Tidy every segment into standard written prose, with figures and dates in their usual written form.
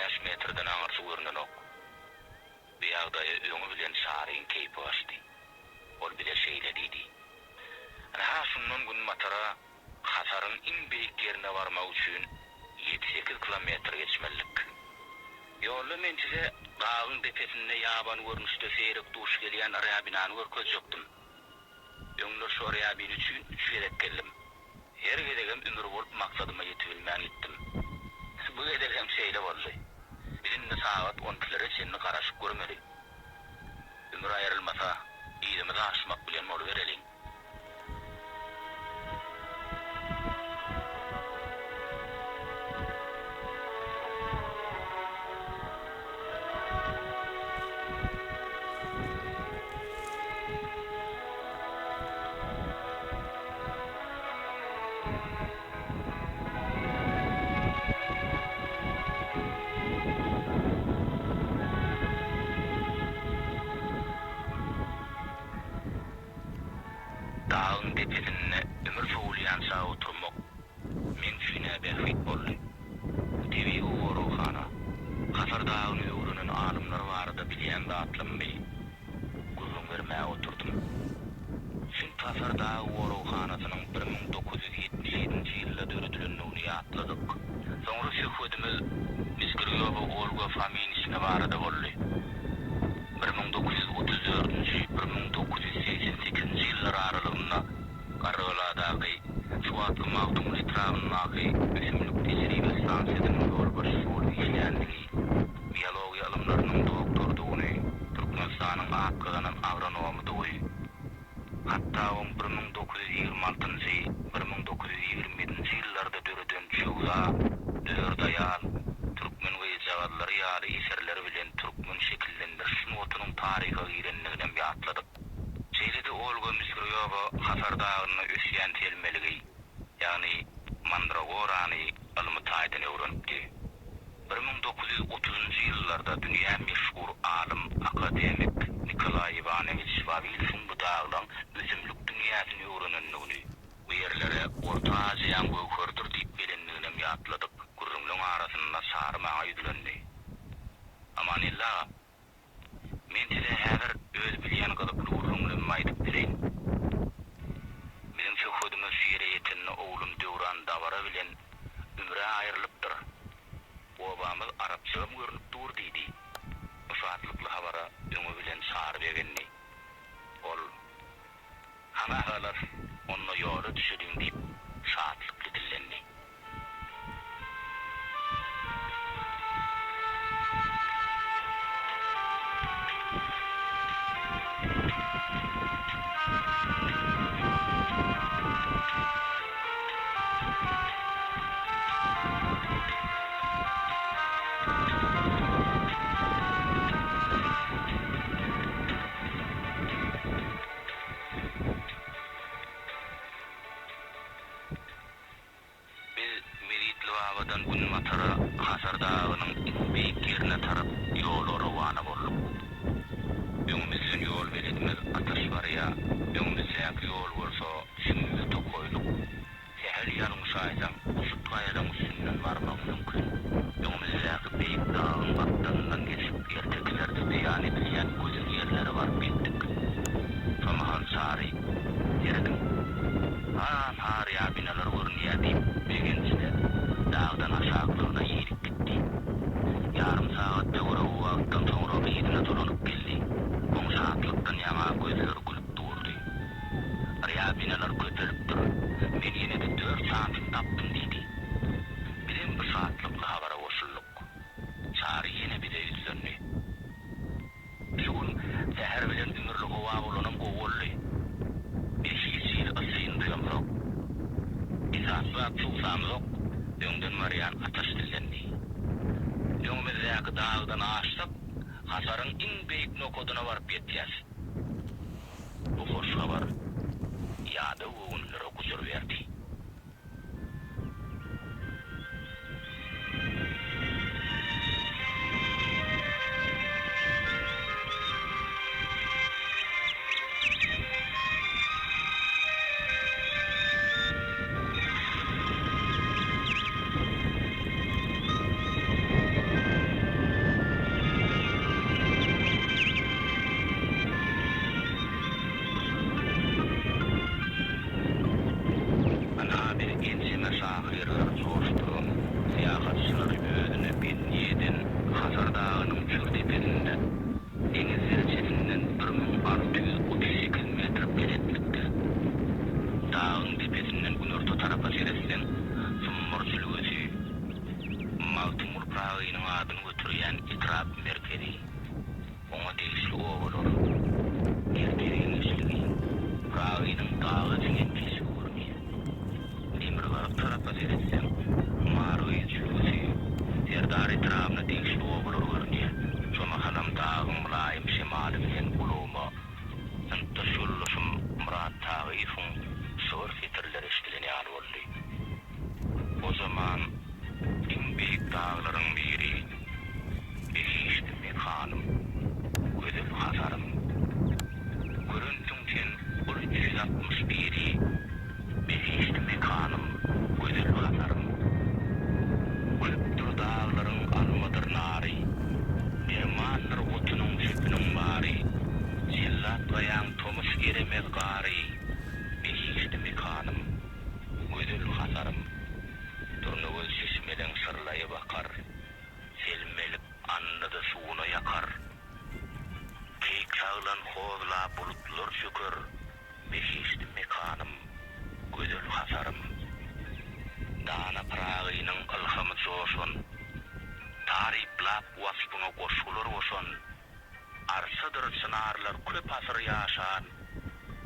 5 metrden aňarsy görnenok. Biýagda öňü bilen şaryň keýpi başdy. Ol bile şeýledidi. Ana şundan gün matara hasaryň iň beýik ýerine barmak üçin 7-8 kilometr geçmelik. Ýolda men size gagyň depesinde ýaban görnüşde seyrek duş gelýän arabinany görkezjekdim. Öňde şu arabin üçin 3 gerek geldim. Her gedegem ömür bolup maksadyma ýetibilmän gitdim. Bu gedegem şeýle boldy. Bizimde saat 10'lere seni garaşyp görmeli. Ömür aýrylmasa, ýerimizi aşmak bilen mol bereliň. Dağın tepesine ömür soğulayan sağa oturmak men üçine behit boldy. Tebi uğruhana Kasar dağın öwrünün alımları barada bilýän zatlanmy. Guzun vermäge oturdum. Şun Kasar dağı uğruhanasynyň 1977-nji ýylda döredilýändigini ýatladyk. Soňra şöhredimiz Miskirýowy Olga Faminisine barada boldy. 1934-1988 ýyllar aralygynda Garoladagy Suwatly magdum etrawyny ösümlik tejribe stansiýasynyň ýol başçy işleýändigi, biologiýa alymlarynyň doktordugyny, Türkmenistanyň akgynyň agronomydygy, hatda 1926-njy 1927-nji ýyllarda döreden çowza, dördaýal, Türkmen we jawallary ýaly eserleri bilen Türkmen şekillendirişi notunyň taryhy girenliginem ýatladyk. Şeýlede Olga Miskirýowa Hasar dagyny ösýän telmeligi, ýagny mandragorany alymy taýdan öwrenipdi. 1930-njy ýyllarda dünýä meşhur alim, akademik Nikolay Ivanovich Vavilshin bu daglaň özümlük dünýäsini öwrenenligini, bu ýerlere Orta Aziýa göwkerdir diýip bilindiginem ýatladyk. Gurrumlaň arasynda sarmağa ýüzlendi. Amanillah, men size häzir öz bilýän galyply gurrumlarymy aýdyp bileýin. Bizim şöhredimiz şeýle ýetenni oglum Döwran Dawara bilen ömre aýrylypdyr. Obamyz arapça görünüp dur diýdi. Şahatlykly habara öňü bilen şahar begenni. Ol hamahalar onu ýoly düşürdüň diýip şahatlykly dillendi. Havadan gün matara Hasar dağının beýik ýerine tarap ýol rawany boldyk. Öňümizden ýol beledimiz Ataşbarya, öňümizden ýol bolsa şümüzi tokoýdyk. Seher ýaryň şaýdan şu gaýadan üstünden barmak mümkin. Öňümizden beýik dağın batdandan geçip ýertekilerde beýan edilýän gözün ýerleri bar bitdik. Samahan sary ýerdim. Har ýa-binalar görünýär diýip begençde dağdan aşağılarına ýerip gitdi. Yarım saat döwre wagtdan soňra beýdine dolanyp geldi. Oň şahatlykdan ýaňa gözleri gülüp durdy. Arýabinalar göterilipdir. Men ýene-de 4 santim tapdym diýdi. Bilen bir şahatlykly habara goşuldyk. Çary ýene bide ýüzlendi. Şuň seher bilen ömürli gowa bolanym gowuldy. 5 ýyl asyňdy ýamrak. Bizat suwsamyk öňden Marian ataş dillendi. Öňümizde dağdan aşdyk, Hasaryň iň beýik nokodyna baryp ýetýäs. Bu hoş habar ýa-da öňlere gujur berdi. Şeriat merkezi. Oňa degişli owalar. Gerdeğin işligi. Pragynyň dagy diňen kesip görmýär. Demirgalyk tarapy seretsem, Marwy jülusi. Serdari tarapyna degişli owalar görnýär. Şoma halam dagyň mülayim şemaly bilen ulama. Sınıfta şulluşum Murat Tağif'in şor fitirleri iştilenýär boldy. O zaman iň beýik dağlaryň biri Behişti mekanım, gözüm hasarım. Görüntün sen 361'i Behişti mekanım, gözüm hasarım. Köptür dağların almadır nari, Dermanlar otunun süpünün bari, Sellat gayan tomuş geremez gari, Behişti mekanım, gözüm hasarım. Turnugöz şişmeden sırlayı bakar, Selmelik anladı suğuna yakar. Keyik çağılan hozla bulutlar şükür. Behişti mekanım, gözül hasarım. Dana Pragynyň ılhamy joşun. Tariplap wasfyna goşular oşun. Arsadyr çynarlar köp asyr ýaşan.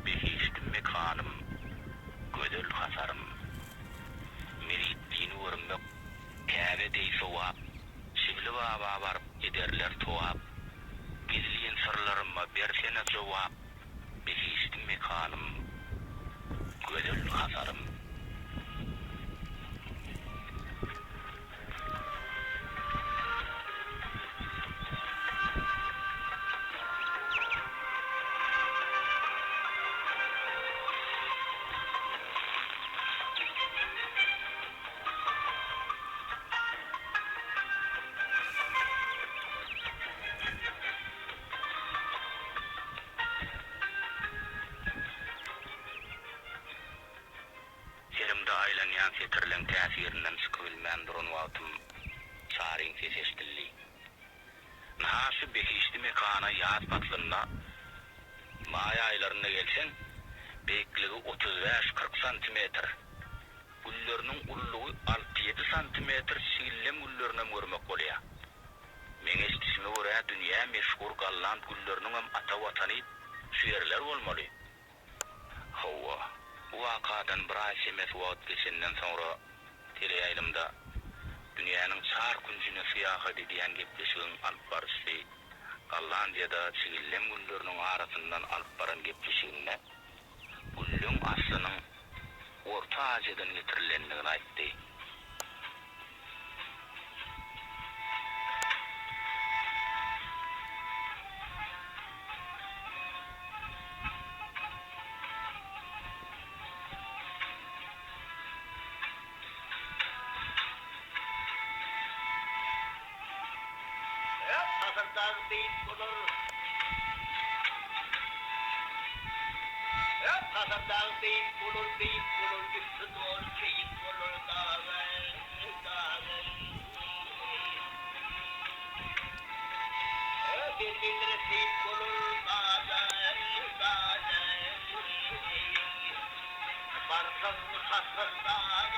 Behişti mekanım, gözül hasarım. Meritdini görmek, käbe deýsowap. Şibli baba barıp giderler tuwap. Gizliyen sırlarıma bersene cevap. Behişti mekanım, gözül hasarım. Serimde aylanýan setirlen täsirinden çıkybilmän duran wagtym çaryň ses eşdildi. Naşy behişti mekana ýaz patlynda maý aýlaryna gelsen, beýikligi 35-40 santimetr. Gülleriniň ullugy 6-7 santimetr şillem güllerine görmek bolýar. Men eşdişime görä dünýä meşhur gallant gülleriniň hem ata watany şu ýerler bolmaly. Hawa wakadan bir ay emes wagt geçenden sonra teleýaýlymda dünýäniň çar günjüne syýahat edýän gepleşigiň alyp barşy Gollandiýada çigillem gülleriniň arasyndan alyp baran gepleşigine güllüň aslynyň Orta Aziýadan getirilendigini aýtdy. Hasardan deyip bulur. Hasardan deyip bulur, güçlü doğru keyif bulur, dağın. Birbirine deyip bulur, dağın. Barsın hasır dağın.